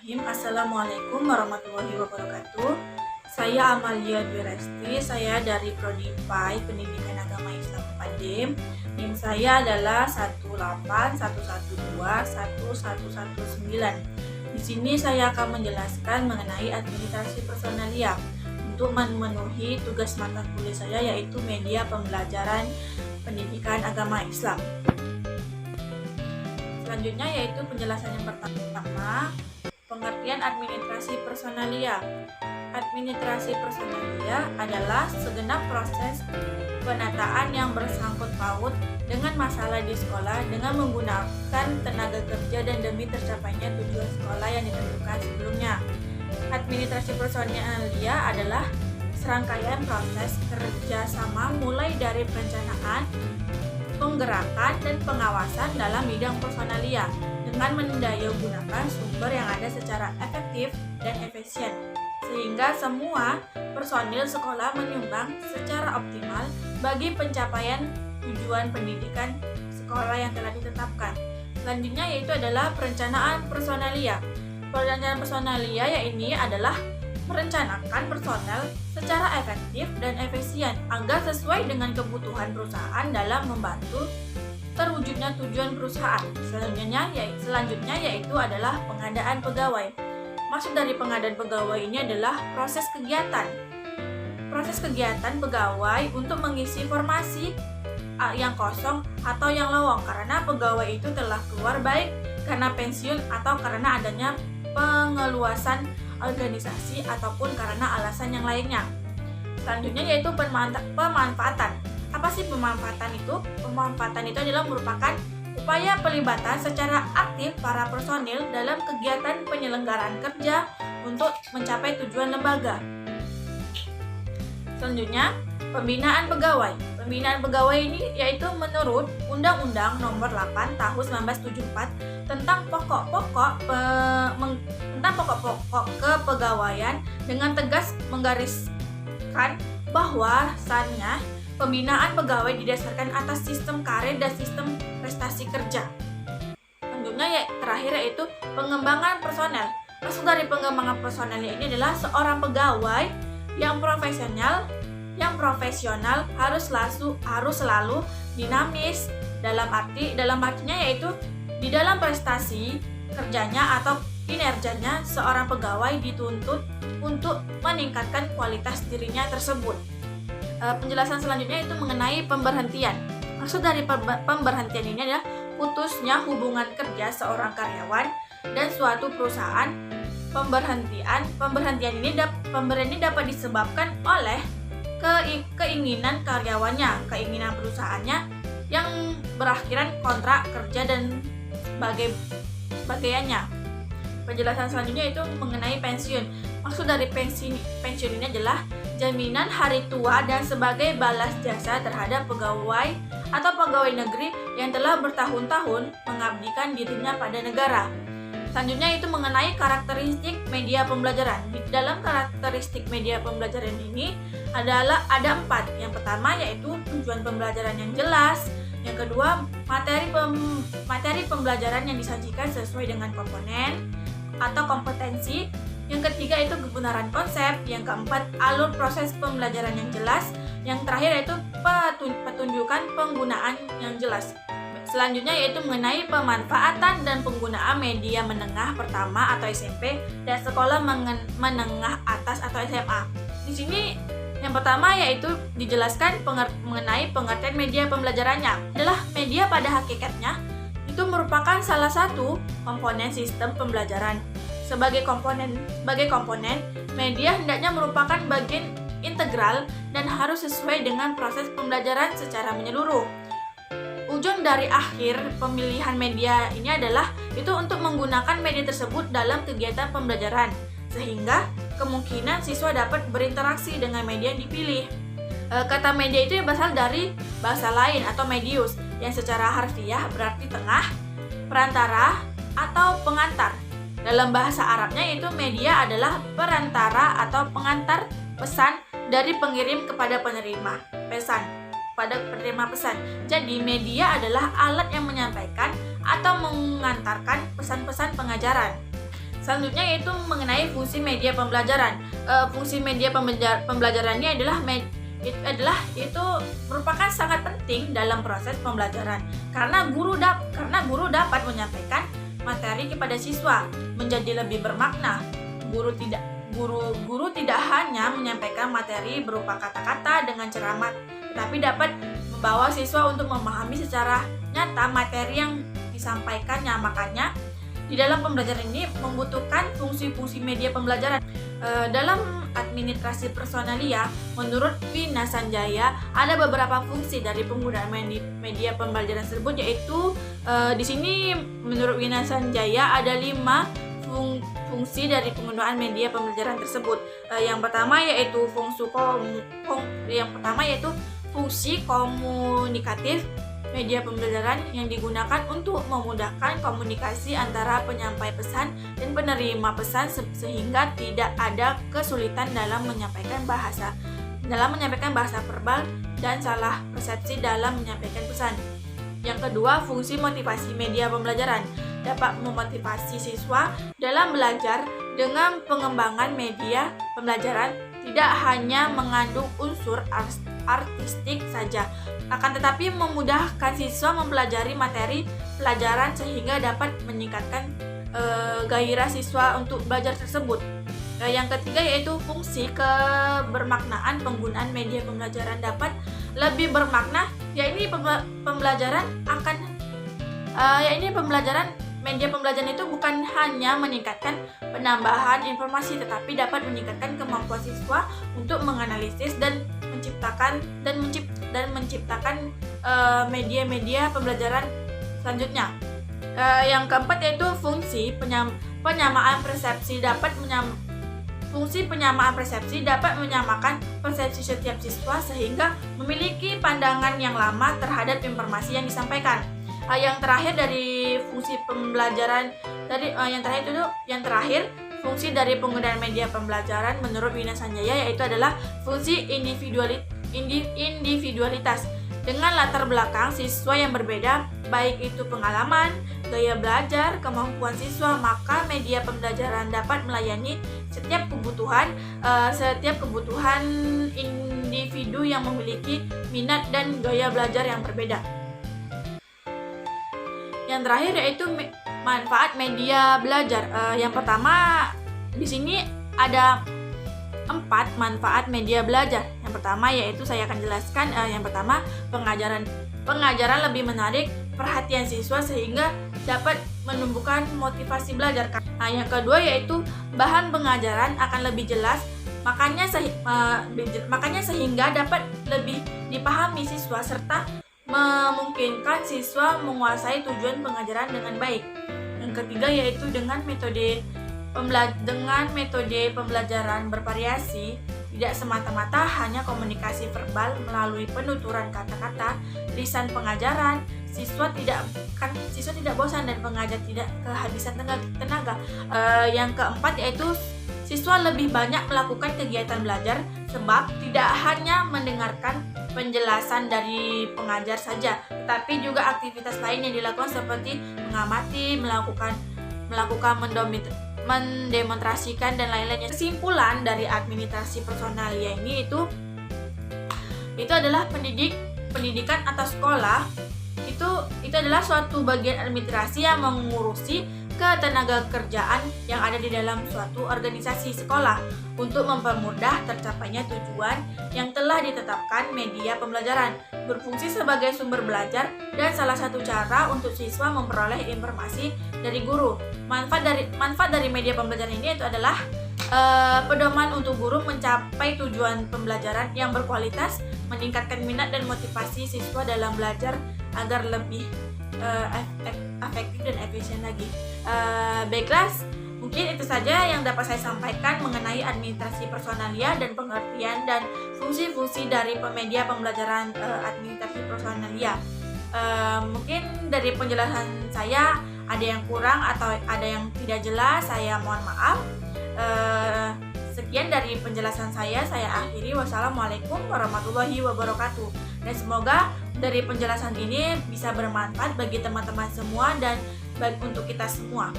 Bismillahirrahmanirrahim. Assalamualaikum warahmatullahi wabarakatuh. Saya Amalia Dwi Resti, saya dari Prodi PAI Pendidikan Agama Islam Padem. NIM saya adalah 181211119. Di sini saya akan menjelaskan mengenai administrasi personalia untuk memenuhi tugas mata kuliah saya, yaitu media pembelajaran pendidikan agama Islam. Selanjutnya yaitu penjelasan yang pertama, pengertian administrasi personalia. Administrasi personalia adalah segenap proses penataan yang bersangkut paut dengan masalah di sekolah dengan menggunakan tenaga kerja dan demi tercapainya tujuan sekolah yang ditentukan sebelumnya. Administrasi personalia adalah serangkaian proses kerjasama mulai dari perencanaan, penggerakan, dan pengawasan dalam bidang personalia dengan mendayagunakan sumber yang ada secara efektif dan efisien, sehingga semua personil sekolah menyumbang secara optimal bagi pencapaian tujuan pendidikan sekolah yang telah ditetapkan. Selanjutnya yaitu adalah perencanaan personalia. Perencanaan personalia ini adalah merencanakan personel secara efektif dan efisien agar sesuai dengan kebutuhan perusahaan dalam membantu terwujudnya tujuan perusahaan. Selanjutnya yaitu adalah pengadaan pegawai. Maksud dari pengadaan pegawai ini adalah proses kegiatan pegawai untuk mengisi formasi yang kosong atau yang lowong karena pegawai itu telah keluar, baik karena pensiun atau karena adanya pengeluasan organisasi ataupun karena alasan yang lainnya. Selanjutnya yaitu pemanfaatan. Apa sih pemanfaatan itu? Pemanfaatan itu adalah merupakan upaya pelibatan secara aktif para personil dalam kegiatan penyelenggaraan kerja untuk mencapai tujuan lembaga. Selanjutnya, pembinaan pegawai. Pembinaan pegawai ini yaitu menurut Undang-Undang Nomor 8 Tahun 1974 tentang pokok-pokok kepegawaian dengan tegas menggariskan bahwasannya pembinaan pegawai didasarkan atas sistem karir dan sistem prestasi kerja. Selanjutnya terakhir yaitu pengembangan personel. Maksud dari pengembangan personel ini adalah seorang pegawai yang profesional harus selalu dinamis dalam artinya yaitu di dalam prestasi kerjanya atau kinerjanya seorang pegawai dituntut untuk meningkatkan kualitas dirinya tersebut. Penjelasan selanjutnya itu mengenai pemberhentian. Maksud dari pemberhentian ini adalah putusnya hubungan kerja seorang karyawan dan suatu perusahaan. Pemberhentian ini dapat disebabkan oleh keinginan karyawannya, keinginan perusahaannya yang berakhiran kontrak kerja dan sebagainya. Penjelasan selanjutnya itu mengenai pensiun. Maksud dari pensiun ini adalah jaminan hari tua dan sebagai balas jasa terhadap pegawai atau pegawai negeri yang telah bertahun-tahun mengabdikan dirinya pada negara. Selanjutnya itu mengenai karakteristik media pembelajaran. Di dalam karakteristik media pembelajaran ini ada 4. Yang pertama yaitu tujuan pembelajaran yang jelas. Yang kedua, materi pembelajaran yang disajikan sesuai dengan komponen atau kompetensi. Yang ketiga itu kebenaran konsep. Yang keempat, alur proses pembelajaran yang jelas. Yang terakhir yaitu petunjukan penggunaan yang jelas. Selanjutnya yaitu mengenai pemanfaatan dan penggunaan media menengah pertama atau SMP dan sekolah menengah atas atau SMA. Di sini yang pertama yaitu dijelaskan mengenai pengertian media pembelajarannya. Adalah media pada hakikatnya itu merupakan salah satu komponen sistem pembelajaran. Sebagai komponen, media hendaknya merupakan bagian integral dan harus sesuai dengan proses pembelajaran secara menyeluruh. Ujung dari akhir pemilihan media ini adalah itu untuk menggunakan media tersebut dalam kegiatan pembelajaran, sehingga kemungkinan siswa dapat berinteraksi dengan media yang dipilih. Kata media itu berasal dari bahasa lain atau medius, yang secara harfiah berarti tengah, perantara, atau pengantar. Dalam bahasa Arabnya itu media adalah perantara atau pengantar pesan dari pengirim kepada penerima pesan. Jadi media adalah alat yang menyampaikan atau mengantarkan pesan-pesan pengajaran. Selanjutnya yaitu mengenai fungsi media pembelajaran. Fungsi media pembelajarannya itu merupakan sangat penting dalam proses pembelajaran karena guru dapat menyampaikan materi kepada siswa menjadi lebih bermakna. Guru tidak hanya menyampaikan materi berupa kata-kata dengan ceramah, tetapi dapat membawa siswa untuk memahami secara nyata materi yang disampaikannya. Makanya di dalam pembelajaran ini membutuhkan fungsi-fungsi media pembelajaran. Dalam administrasi personalia, menurut Wina Sanjaya, ada beberapa fungsi dari penggunaan media pembelajaran tersebut, yaitu di sini menurut Wina Sanjaya ada 5 fungsi dari penggunaan media pembelajaran tersebut. Yang pertama yaitu fungsi komunikatif. Media pembelajaran yang digunakan untuk memudahkan komunikasi antara penyampai pesan dan penerima pesan sehingga tidak ada kesulitan dalam menyampaikan bahasa verbal dan salah persepsi dalam menyampaikan pesan. Yang kedua, fungsi motivasi media pembelajaran dapat memotivasi siswa dalam belajar dengan pengembangan media pembelajaran tidak hanya mengandung unsur artistik saja, akan tetapi memudahkan siswa mempelajari materi pelajaran sehingga dapat meningkatkan gairah siswa untuk belajar tersebut. Yang ketiga yaitu fungsi kebermaknaan penggunaan media pembelajaran dapat lebih bermakna, yakni media pembelajaran itu bukan hanya meningkatkan penambahan informasi, tetapi dapat meningkatkan kemampuan siswa untuk menganalisis dan menciptakan media-media pembelajaran selanjutnya. Yang keempat yaitu fungsi penyamaan persepsi dapat menyamakan persepsi setiap siswa sehingga memiliki pandangan yang lama terhadap informasi yang disampaikan. Yang terakhir dari fungsi pembelajaran fungsi dari penggunaan media pembelajaran menurut Wina Sanjaya yaitu adalah fungsi individualitas. Dengan latar belakang siswa yang berbeda, baik itu pengalaman, gaya belajar, kemampuan siswa, maka media pembelajaran dapat melayani setiap kebutuhan individu yang memiliki minat dan gaya belajar yang berbeda. Yang terakhir yaitu manfaat media belajar. Yang pertama di sini ada 4 manfaat media belajar. Yang pertama yaitu saya akan jelaskan. Yang pertama, pengajaran lebih menarik perhatian siswa sehingga dapat menumbuhkan motivasi belajar. Yang kedua yaitu bahan pengajaran akan lebih jelas, makanya sehingga dapat lebih dipahami siswa serta memungkinkan siswa menguasai tujuan pengajaran dengan baik. Yang ketiga yaitu dengan metode pembelajaran bervariasi, tidak semata-mata hanya komunikasi verbal melalui penuturan kata-kata, lisan pengajaran, siswa tidak bosan dan pengajar tidak kehabisan tenaga. Yang keempat yaitu siswa lebih banyak melakukan kegiatan belajar sebab tidak hanya mendengarkan penjelasan dari pengajar saja, tetapi juga aktivitas lain yang dilakukan seperti mengamati, melakukan mendemonstrasikan dan lain-lainnya. Kesimpulan dari administrasi personalia ini itu adalah pendidikan atau sekolah itu adalah suatu bagian administrasi yang mengurusi ketenaga kerjaan yang ada di dalam suatu organisasi sekolah untuk mempermudah tercapainya tujuan yang telah ditetapkan. Media pembelajaran berfungsi sebagai sumber belajar dan salah satu cara untuk siswa memperoleh informasi dari guru. Manfaat dari media pembelajaran ini itu adalah pedoman untuk guru mencapai tujuan pembelajaran yang berkualitas, meningkatkan minat dan motivasi siswa dalam belajar agar lebih efektif dan efisien lagi. Baiklah, mungkin itu saja yang dapat saya sampaikan mengenai administrasi personalia dan pengertian dan fungsi-fungsi dari media pembelajaran administrasi personalia. Mungkin dari penjelasan saya ada yang kurang atau ada yang tidak jelas, saya mohon maaf. Sekian dari penjelasan saya akhiri. Wassalamualaikum warahmatullahi wabarakatuh. Dan semoga dari penjelasan ini bisa bermanfaat bagi teman-teman semua dan baik untuk kita semua.